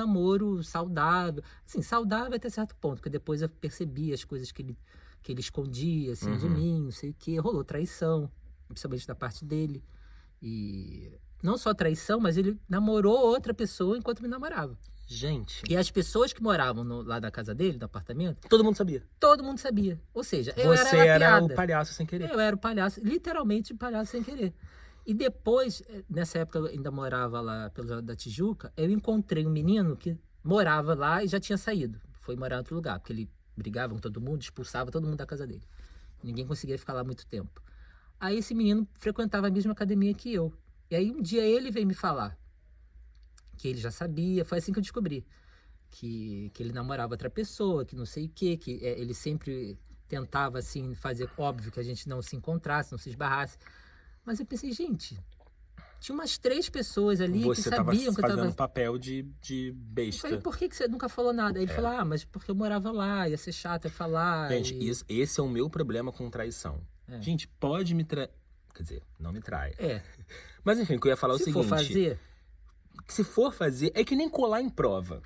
namoro saudável. Assim, saudável até certo ponto, porque depois eu percebi as coisas que ele escondia, assim, de mim, não sei o quê. Rolou traição, principalmente da parte dele. E não só traição, mas ele namorou outra pessoa enquanto me namorava. Gente, E as pessoas que moravam lá da casa dele, do apartamento, todo mundo sabia. todo mundo sabia. Ou seja, eu Você era a era o piada. palhaço sem querer. Eu era o palhaço, literalmente palhaço sem querer. E depois, nessa época eu ainda morava lá pelo lado da Tijuca, eu encontrei um menino que morava lá e já tinha saído. Foi morar em outro lugar, porque ele brigava com todo mundo, expulsava todo mundo da casa dele. Ninguém conseguia ficar lá muito tempo. Aí esse menino frequentava a mesma academia que eu. E aí um dia ele veio me falar que ele já sabia, foi assim que eu descobri. Que ele namorava outra pessoa, que não sei o quê, que ele sempre tentava, assim, fazer óbvio que a gente não se encontrasse, não se esbarrasse. Mas eu pensei, gente, tinha umas 3 pessoas ali que Você tava sabiam que eu fazendo tava... papel de Eu besta. falei, por que você nunca falou nada? Aí ele falou, mas porque eu morava lá, ia ser chato eu falar. Gente, esse é o meu problema com traição. Gente, pode me trair. Quer dizer, não me trai. Mas enfim, o que eu ia falar é o Se seguinte. for fazer... Se for fazer, é que nem colar em prova.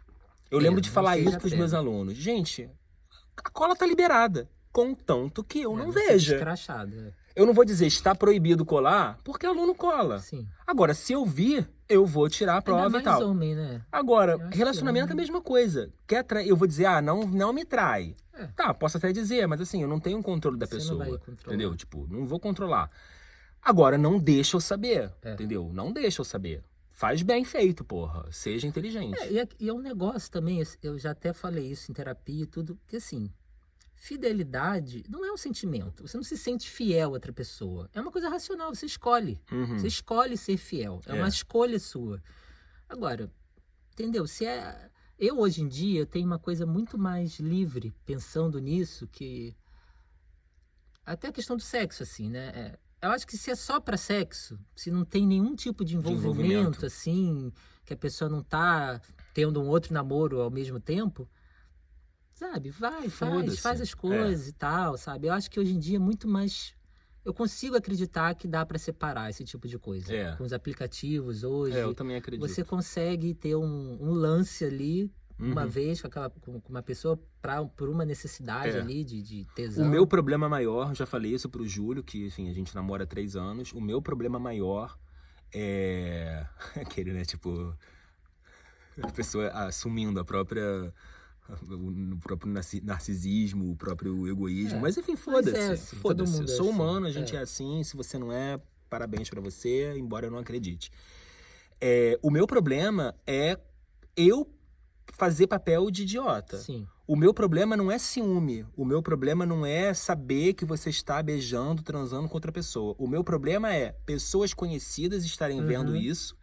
Eu lembro de falar isso pros meus alunos. alunos. Gente, a cola tá liberada. Contanto que eu não ser veja. escrachado, Eu não vou dizer está proibido colar, porque aluno cola. Sim. Agora, se eu vir, eu vou tirar a prova Ainda e tal. mais homem, né? Agora, acho relacionamento é a mesma coisa. Eu vou dizer, não me trai. Tá, posso até dizer, mas assim, eu não tenho controle da Você não pessoa. vai controlar. Entendeu? Tipo, não vou controlar. Agora, não deixa eu saber. Entendeu? Não deixa eu saber. Faz bem feito, porra. Seja inteligente. E é um negócio também, eu já até falei isso em terapia e tudo, que assim, fidelidade não é um sentimento. Você não se sente fiel a outra pessoa. É uma coisa racional, você escolhe. Você escolhe ser fiel. É uma escolha sua. Agora, entendeu? Eu, hoje em dia, tenho uma coisa muito mais livre pensando nisso, que até a questão do sexo, assim, né? Eu acho que se é só pra sexo, se não tem nenhum tipo de envolvimento, assim, que a pessoa não tá tendo um outro namoro ao mesmo tempo, sabe? Faz as coisas e tal, sabe? Eu acho que hoje em dia é muito mais... Eu consigo acreditar que dá pra separar esse tipo de coisa. Com os aplicativos hoje. Eu também acredito. Você consegue ter um lance ali, uma vez com uma pessoa por uma necessidade ali de tesão. O meu problema maior, já falei isso pro Júlio, que enfim, a gente namora há 3 anos. O meu problema maior é aquele, né, tipo, a pessoa assumindo o próprio narcisismo, o próprio egoísmo. Mas enfim, foda-se. Assim, foda-se. Eu sou humano, a assim. gente é assim. Se você não é, parabéns pra você, embora eu não acredite. O meu problema é eu fazer papel de idiota. Sim. O meu problema não é ciúme. O meu problema não é saber que você está beijando, transando com outra pessoa. O meu problema é pessoas conhecidas estarem vendo isso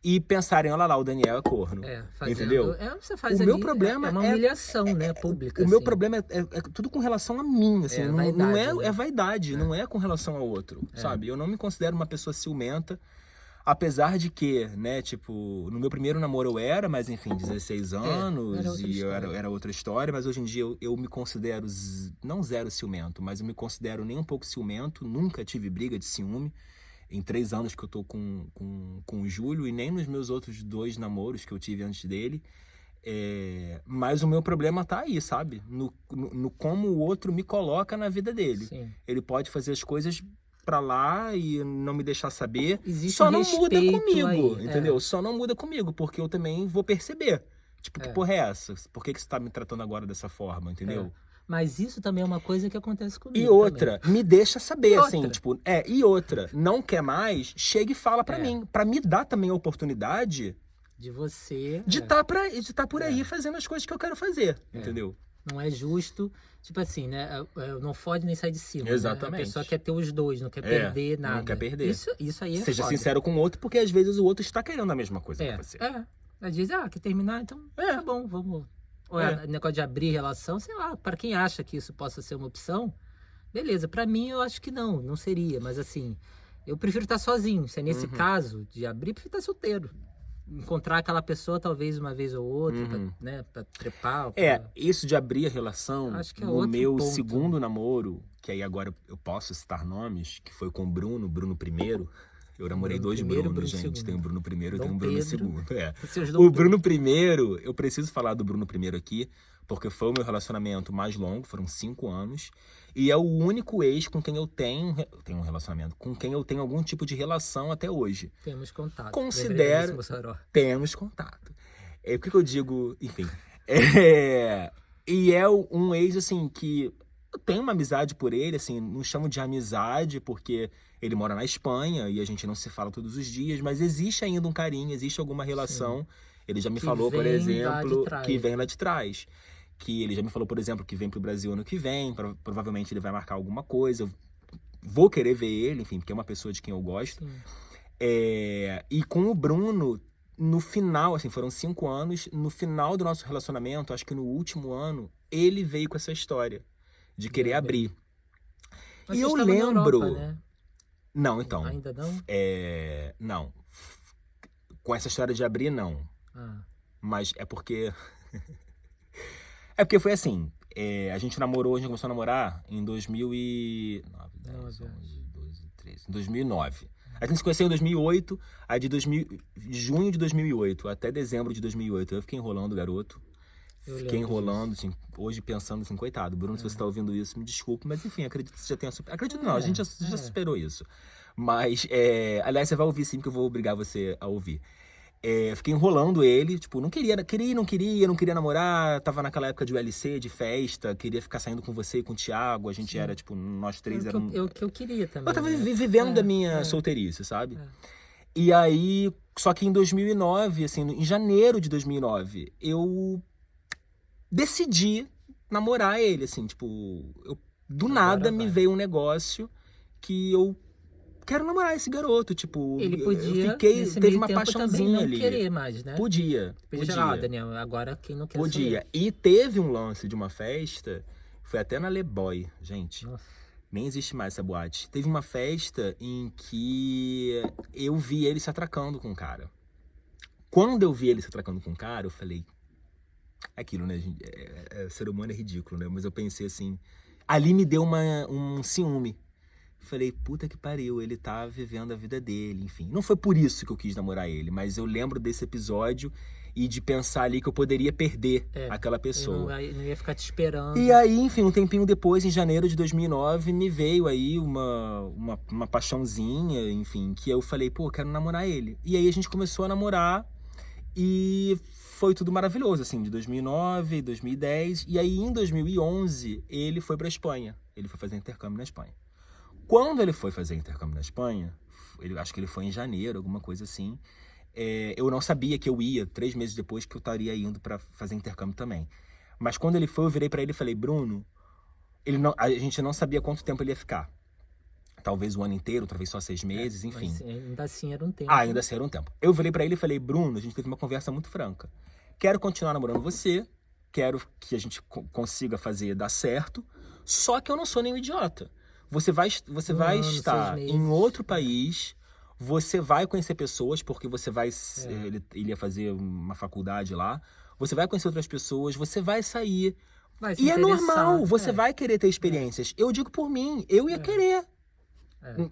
e pensarem, olha lá, o Daniel é corno. Entendeu? Você faz o meu problema é uma humilhação, né, pública. O meu problema é tudo com relação a mim, assim, não vaidade, né? É vaidade, não é com relação ao outro, sabe? Eu não me considero uma pessoa ciumenta. Apesar de que, né, tipo, no meu primeiro namoro eu era, mas enfim, 16 anos, era outra história, mas hoje em dia eu me considero, não zero ciumento, mas eu me considero nem um pouco ciumento, nunca tive briga de ciúme, em 3 anos que eu tô com o Júlio, e nem nos meus outros 2 namoros que eu tive antes dele, mas o meu problema tá aí, sabe? No como o outro me coloca na vida dele. Sim. Ele pode fazer as coisas pra lá e não me deixar saber. Existe só não muda comigo, aí, entendeu? Só não muda comigo, porque eu também vou perceber. Tipo, que porra é essa? Por que você tá me tratando agora dessa forma, entendeu? Mas isso também é uma coisa que acontece comigo. E outra, também. me deixa saber, assim, tipo... E outra, não quer mais, chega e fala pra mim. Pra me dar também a oportunidade... De você... De tá por aí fazendo as coisas que eu quero fazer, entendeu? Não é justo, tipo assim, né? Não fode nem sai de cima. Exatamente. Né? A pessoa quer ter os dois, não quer perder nada. Não quer perder. Isso aí é Seja foda. sincero com o outro, porque às vezes o outro está querendo a mesma coisa que você. Às vezes, quer terminar, então tá bom, vamos. Ou negócio de abrir relação, sei lá, para quem acha que isso possa ser uma opção, beleza. Pra mim, eu acho que não seria, mas assim, eu prefiro estar sozinho. Se é nesse caso de abrir, eu prefiro estar solteiro. Encontrar aquela pessoa talvez uma vez ou outra, pra trepar. Isso de abrir a relação, acho que é no meu ponto. segundo namoro, que aí agora eu posso citar nomes, que foi com o Bruno primeiro, Eu namorei dois Brunos, gente. Tem o Bruno primeiro e tem o Bruno segundo. O Bruno primeiro, eu preciso falar do Bruno primeiro aqui, porque foi o meu relacionamento mais longo, foram 5 anos. E é o único ex com quem eu tenho um relacionamento, com quem eu tenho algum tipo de relação até hoje. Temos contato. Considero... Temos contato. Por que eu digo... Enfim. E é um ex, assim, que eu tenho uma amizade por ele, assim, não chamo de amizade, porque ele mora na Espanha e a gente não se fala todos os dias, mas existe ainda um carinho, existe alguma relação. Sim. Ele já me falou, por exemplo, que vem lá de trás. Que ele já me falou, por exemplo, que vem pro Brasil ano que vem, provavelmente ele vai marcar alguma coisa. Eu vou querer ver ele, enfim, porque é uma pessoa de quem eu gosto. E com o Bruno, no final, assim, foram 5 anos, no final do nosso relacionamento, acho que no último ano, ele veio com essa história de querer abrir. Mas e eu lembro... Na Europa, né? Não, então. Ainda não? Não. Com essa história de abrir, não. Mas é porque... É porque foi assim, a gente começou a namorar em 2009, 2009. A gente se conheceu em 2008, aí junho de 2008 até dezembro de 2008. Eu fiquei enrolando o garoto. Fiquei enrolando, assim, hoje pensando assim, coitado, Bruno, se você tá ouvindo isso, me desculpe, mas enfim, acredito que você já tenha superado. Acredito não, a gente já superou isso. Mas, aliás, você vai ouvir sim, que eu vou obrigar você a ouvir. Fiquei enrolando ele, tipo, não queria namorar, tava naquela época de ULC, de festa, queria ficar saindo com você e com o Thiago, a gente era, tipo, nós três éramos... Eu queria também. Eu tava vivendo da minha solteirice, sabe? E aí, só que em 2009, assim, em janeiro de 2009, eu decidi namorar ele, assim, tipo, do nada me veio um negócio que eu quero namorar esse garoto, tipo... Ele podia, teve uma paixãozinha ali. Não querer mais, né? Podia. Daniel, agora quem não quer Podia. E teve um lance de uma festa, foi até na Le Boy, gente. Nossa. Nem existe mais essa boate. Teve uma festa em que eu vi ele se atracando com um cara. Quando eu vi ele se atracando com um cara, eu falei... Aquilo, né, gente? Ser humano é ridículo, né? Mas eu pensei assim... Ali me deu um ciúme. Falei, puta que pariu, ele tá vivendo a vida dele, enfim. Não foi por isso que eu quis namorar ele, mas eu lembro desse episódio e de pensar ali que eu poderia perder aquela pessoa. Não ia ficar te esperando. E aí, enfim, um tempinho depois, em janeiro de 2009, me veio aí uma paixãozinha, enfim, que eu falei, pô, quero namorar ele. E aí a gente começou a namorar e foi tudo maravilhoso, assim, de 2009, 2010. E aí, em 2011, ele foi pra Espanha. Ele foi fazer intercâmbio na Espanha. Quando ele foi fazer intercâmbio na Espanha, acho que ele foi em janeiro, alguma coisa assim, eu não sabia que eu ia, 3 meses depois que eu estaria indo para fazer intercâmbio também. Mas quando ele foi, eu virei para ele e falei, Bruno, a gente não sabia quanto tempo ele ia ficar. Talvez o ano inteiro, talvez só 6 meses, enfim. Mas ainda assim era um tempo. Ainda assim era um tempo. Eu virei para ele e falei, Bruno, a gente teve uma conversa muito franca. Quero continuar namorando você, quero que a gente consiga dar certo, só que eu não sou nenhum idiota. Você vai estar em outro país, você vai conhecer pessoas, porque você vai... Ele ia fazer uma faculdade lá. Você vai conhecer outras pessoas, você vai sair. E é normal, você vai querer ter experiências. Eu digo por mim, eu ia querer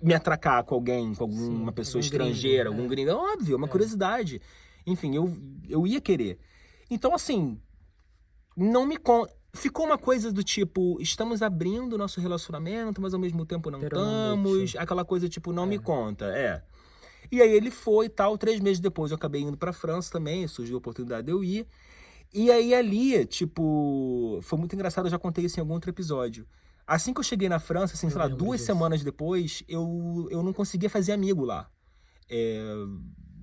me atracar com alguém, com alguma pessoa estrangeira, algum gringo. É óbvio, é uma curiosidade. Enfim, eu ia querer. Então, assim, não me... Ficou uma coisa do tipo, estamos abrindo o nosso relacionamento, mas ao mesmo tempo não estamos. Aquela coisa tipo, não me conta, E aí ele foi e tal, 3 meses depois eu acabei indo pra França também, surgiu a oportunidade de eu ir. E aí ali, tipo, foi muito engraçado, eu já contei isso em algum outro episódio. Assim que eu cheguei na França, assim, sei lá, 2 semanas depois, eu não conseguia fazer amigo lá.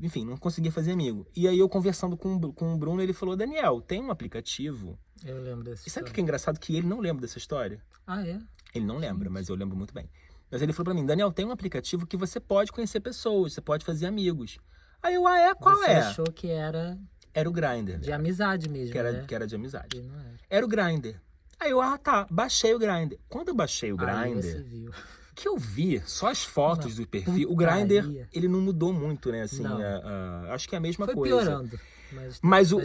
Enfim, não conseguia fazer amigo. E aí eu conversando com o Bruno, ele falou, Daniel, tem um aplicativo... Eu lembro dessa história. E sabe o que é engraçado? Que ele não lembra dessa história. Ah, é? Ele não lembra, mas eu lembro muito bem. Mas ele falou pra mim, Daniel, tem um aplicativo que você pode conhecer pessoas, você pode fazer amigos. Aí eu, qual você achou que era... Era o Grindr. De amizade mesmo, que era de amizade. Não era. Era o Grindr. Aí eu, baixei o Grindr. Quando eu baixei o Grindr, você viu. que eu vi só as fotos do perfil, o Grindr, ele não mudou muito, né? Assim, acho que é a mesma coisa. Foi piorando. Mas o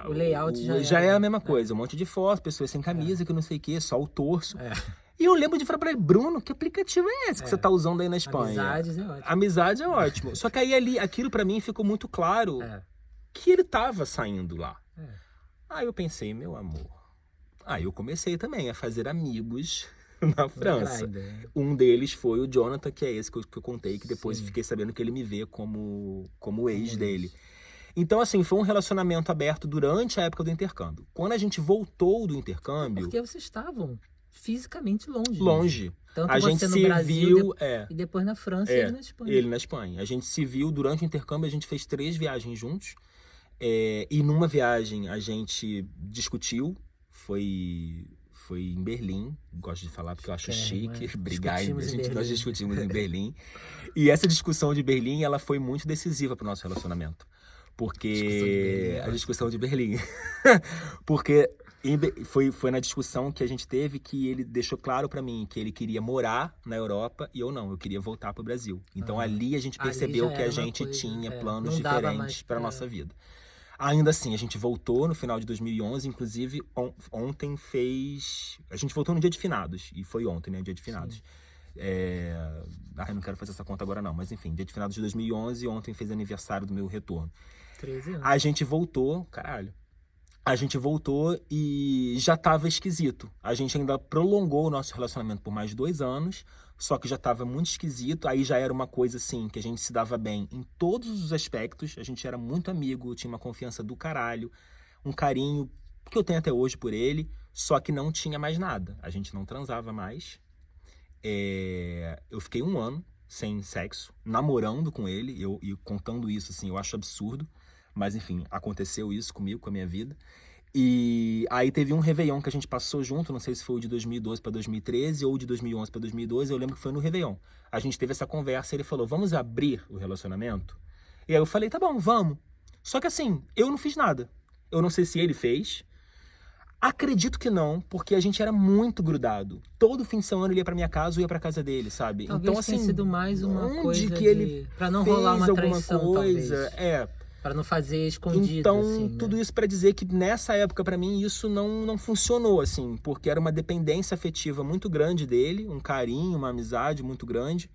layout já é a mesma coisa. Um monte de fotos, pessoas sem camisa, que não sei o quê, só o torso. E eu lembro de falar pra ele, Bruno, que aplicativo é esse que você tá usando aí na Espanha? Amizades é ótimo. Amizade é ótimo. Só que aí ali, aquilo pra mim ficou muito claro que ele tava saindo lá. Aí eu pensei, meu amor. Aí eu comecei também a fazer amigos na França. Um deles foi o Jonathan, que é esse que eu contei, que depois fiquei sabendo que ele me vê como ex dele. Então, assim, foi um relacionamento aberto durante a época do intercâmbio. Quando a gente voltou do intercâmbio... Porque vocês estavam fisicamente longe. Longe. Tanto a gente no se Brasil viu... e depois na França e ele na Espanha. Ele na Espanha. A gente se viu durante o intercâmbio, a gente fez 3 viagens juntos. E numa viagem a gente discutiu, foi em Berlim, gosto de falar porque eu acho chique, brigar, nós discutimos em Berlim. E essa discussão de Berlim, ela foi muito decisiva para o nosso relacionamento. Porque a discussão de Berlim. Porque foi na discussão que a gente teve que ele deixou claro para mim que ele queria morar na Europa e eu não, eu queria voltar para o Brasil. Então ali a gente percebeu que a gente tinha planos diferentes para nossa vida. Ainda assim, a gente voltou no final de 2011, inclusive ontem a gente voltou no dia de finados, e foi ontem, né, dia de finados. Eu não quero fazer essa conta agora não, mas enfim, dia de finados de 2011, ontem fez aniversário do meu retorno. 13 anos. A gente voltou, a gente voltou e já tava esquisito. A gente ainda prolongou o nosso relacionamento por mais 2 anos, só que já tava muito esquisito. Aí já era uma coisa assim, que a gente se dava bem em todos os aspectos. A gente era muito amigo, tinha uma confiança do caralho, um carinho que eu tenho até hoje por ele, só que não tinha mais nada. A gente não transava mais. Eu fiquei 1 ano sem sexo, namorando com ele, e contando isso, assim, eu acho absurdo. Mas, enfim, aconteceu isso comigo, com a minha vida. E aí teve um Réveillon que a gente passou junto, não sei se foi o de 2012 para 2013 ou de 2011 para 2012, eu lembro que foi no Réveillon. A gente teve essa conversa e ele falou, vamos abrir o relacionamento? E aí eu falei, tá bom, vamos. Só que assim, eu não fiz nada. Eu não sei se ele fez. Acredito que não, porque a gente era muito grudado. Todo fim de semana ele ia pra minha casa ou ia pra casa dele, sabe? Talvez então, assim, tenha sido mais uma coisa que ele pra não rolar uma traição, coisa, talvez. Pra não fazer escondido, então, assim, né? tudo isso pra dizer que nessa época, pra mim, isso não funcionou, assim, porque era uma dependência afetiva muito grande dele, um carinho, uma amizade muito grande,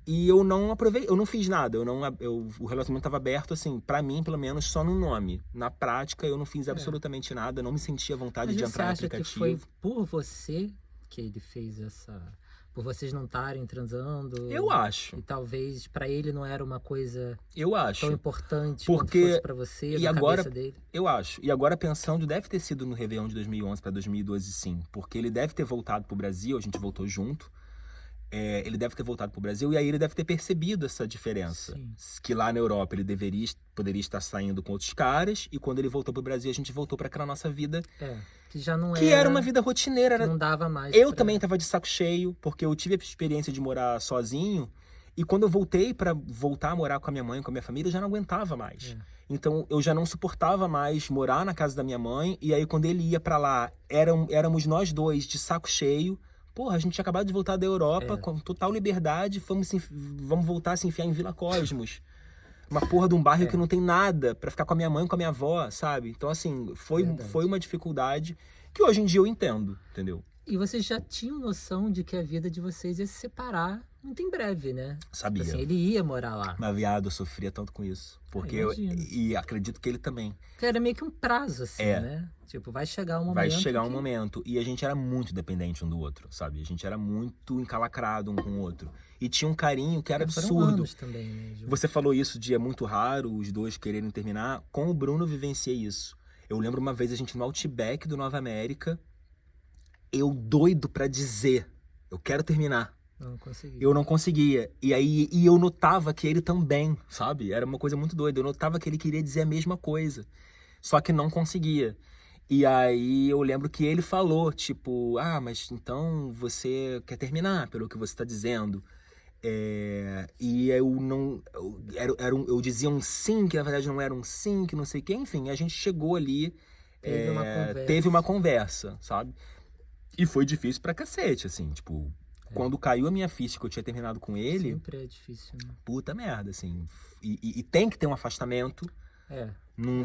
e eu não aproveitei, eu não fiz nada, o relacionamento estava aberto, assim, pra mim, pelo menos, só no nome. Na prática, eu não fiz absolutamente nada, não me sentia à vontade de entrar no aplicativo. Mas você acha que foi por você que ele fez essa... Por vocês não estarem transando? Eu acho. E talvez pra ele não era uma coisa tão importante porque quanto fosse pra você, e na agora, cabeça dele. Eu acho. E agora pensando, deve ter sido no Réveillon de 2011 para 2012, sim. Porque ele deve ter voltado pro Brasil, a gente voltou junto. Ele deve ter voltado pro Brasil e aí ele deve ter percebido essa diferença. Sim. Que lá na Europa ele poderia estar saindo com outros caras e quando ele voltou pro Brasil a gente voltou para aquela nossa vida... Que já não que era uma vida rotineira. Não dava mais. Eu também tava de saco cheio, porque eu tive a experiência de morar sozinho. E quando eu voltei para voltar a morar com a minha mãe, com a minha família, eu já não aguentava mais. Então eu já não suportava mais morar na casa da minha mãe. E aí quando ele ia para lá, éramos nós dois de saco cheio. Porra, a gente tinha acabado de voltar da Europa com total liberdade. Vamos voltar a se enfiar em Vila Cosmos. Uma porra de um bairro que não tem nada pra ficar com a minha mãe, com a minha avó, sabe? Então, assim, foi uma dificuldade que hoje em dia eu entendo, entendeu? E vocês já tinham noção de que a vida de vocês ia se separar muito em breve, né? Sabia. Assim, ele ia morar lá. Mas, viado, eu sofria tanto com isso. Porque e acredito que ele também. Porque era meio que um prazo, assim, né? Tipo, vai chegar um momento. Vai chegar um momento. E a gente era muito dependente um do outro, sabe? A gente era muito encalacrado um com o outro. E tinha um carinho que era absurdo. Também, né, você falou isso de é muito raro os dois quererem terminar. Com o Bruno vivenciei isso. Eu lembro uma vez a gente no Outback do Nova América, eu doido pra dizer, eu quero terminar. Eu não conseguia. E eu notava que ele também, sabe? Era uma coisa muito doida. Eu notava que ele queria dizer a mesma coisa, só que não conseguia. E aí eu lembro que ele falou, tipo, mas então você quer terminar pelo que você tá dizendo. E eu não... Eu dizia um sim, que na verdade não era um sim, que não sei o que. Enfim, a gente chegou ali, teve uma conversa, sabe? E foi difícil pra cacete, assim, tipo... Quando caiu a minha ficha que eu tinha terminado com ele... Sempre é difícil, né? Puta merda, assim. E tem que ter um afastamento. Não